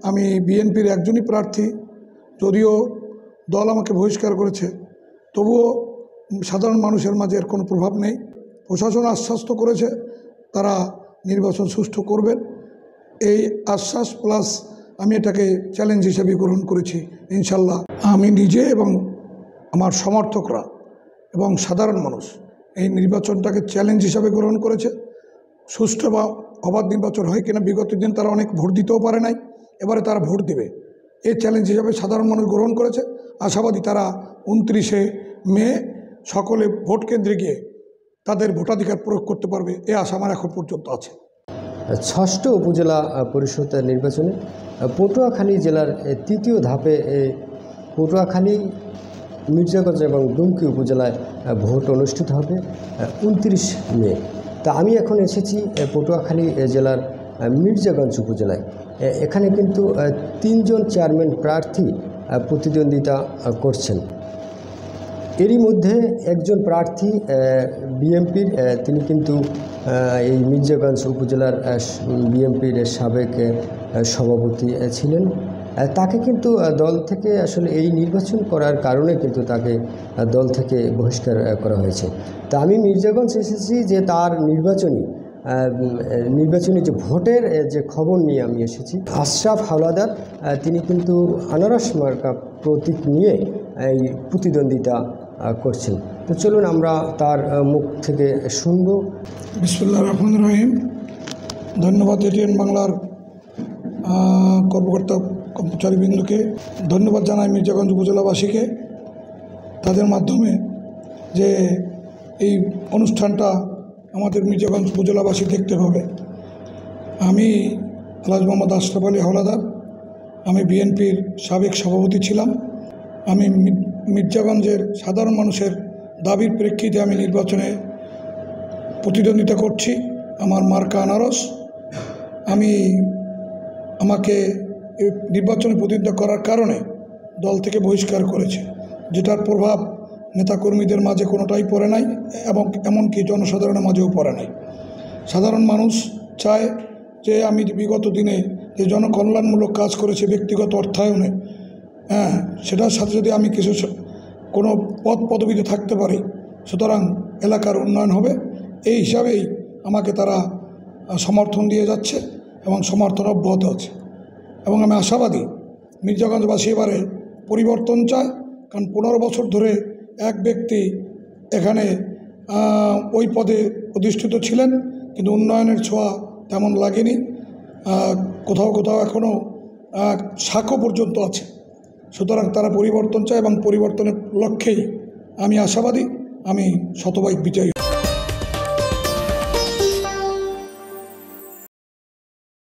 আমি বিএনপির একজনই প্রার্থী। যদিও দল আমাকে বহিষ্কার করেছে, তবুও সাধারণ মানুষের মাঝে এর কোনো প্রভাব নেই। প্রশাসন আশ্বাস তো করেছে তারা নির্বাচন সুষ্ঠু করবেন। এই আশ্বাস প্লাস আমি এটাকে চ্যালেঞ্জ হিসেবে গ্রহণ করেছি। ইনশাল্লাহ আমি নিজে এবং আমার সমর্থকরা এবং সাধারণ মানুষ এই নির্বাচনটাকে চ্যালেঞ্জ হিসাবে গ্রহণ করেছে। সুষ্ঠু বা অবাধ নির্বাচন হয় কিনা বিগত দিন তারা অনেক ভোট দিতেও পারে নাই, এবারে তারা ভোট দেবে এই চ্যালেঞ্জ হিসাবে সাধারণ মানুষ গ্রহণ করেছে। আশাবাদী তারা 29শে মে সকলে ভোট কেন্দ্রে গিয়ে তাদের ভোটাধিকার প্রয়োগ করতে পারবে, এ আশা আমার এখন পর্যন্ত আছে। ষষ্ঠ উপজেলা পরিষদ নির্বাচনে পটুয়াখালী জেলার তৃতীয় ধাপে পটুয়াখালী, মির্জাগঞ্জ এবং ডুমকি উপজেলায় ভোট অনুষ্ঠিত হবে 29 মে। তা আমি এখন এসেছি পটুয়াখালী জেলার মির্জাগঞ্জ উপজেলায়। এখানে কিন্তু 3 জন চেয়ারম্যান প্রার্থী প্রতিদ্বন্দ্বিতা করছেন। এরই মধ্যে একজন প্রার্থী বিএনপির, তিনি কিন্তু এই মির্জাগঞ্জ উপজেলার বিএনপির সাবেক সভাপতি ছিলেন। তাকে কিন্তু দল থেকে আসলে এই নির্বাচন করার কারণে কিন্তু তাকে দল থেকে বহিষ্কার করা হয়েছে। তা আমি মির্জাগঞ্জ এসেছি যে তার নির্বাচনী যে ভোটের যে খবর নিয়ে আমি এসেছি। আশরাফ হাওলাদার তিনি কিন্তু আনারস মার্কা প্রতীক নিয়ে এই প্রতিদ্বন্দ্বিতা করছেন। তো চলুন আমরা তার মুখ থেকে শুনব। বিসমিল্লাহির রহমানির রহিম। ধন্যবাদ এটিএন বাংলার কর্মকর্তা কর্মচারীবৃন্দকে, ধন্যবাদ জানাই মির্জাগঞ্জ উপজেলাবাসীকে তাদের মাধ্যমে যে এই অনুষ্ঠানটা আমাদের মির্জাগঞ্জ উপজেলাবাসী দেখতে পাবে। আমি আলহাজ মোহাম্মদ আশরাফ আলী হাওলাদার, আমি বিএনপির সাবেক সভাপতি ছিলাম। আমি মির্জাগঞ্জের সাধারণ মানুষের দাবির প্রেক্ষিতে আমি নির্বাচনে প্রতিদ্বন্দ্বিতা করছি। আমার মার্কা আনারস। আমাকে নির্বাচনে প্রতিদ্বন্দ্বিতা করার কারণে দল থেকে বহিষ্কার করেছে, যেটার প্রভাব নেতাকর্মীদের মাঝে কোনোটাই পড়ে নাই এবং এমনকি জনসাধারণের মাঝেও পড়ে নাই। সাধারণ মানুষ চায় যে আমি বিগত দিনে যে জনকল্যাণমূলক কাজ করেছি ব্যক্তিগত অর্থায়নে, সেটার সাথে যদি আমি কোনো পদ পদবিতে থাকতে পারি, সুতরাং এলাকার উন্নয়ন হবে। এই হিসাবেই আমাকে তারা সমর্থন দিয়ে যাচ্ছে এবং সমর্থন অব্যাহত আছে। এবং আমি আশাবাদী মির্জাগঞ্জবাসী এবারে পরিবর্তন চায়, কারণ 15 বছর ধরে এক ব্যক্তি এখানে ওই পদে অধিষ্ঠিত ছিলেন, কিন্তু উন্নয়নের ছোঁয়া তেমন লাগেনি। কোথাও কোথাও এখনও সাক্ষ্য পর্যন্ত আছে। সুতরাং তারা পরিবর্তন চায় এবং পরিবর্তনের লক্ষ্যেই আমি আশাবাদী আমি শতভাগ বিজয়ী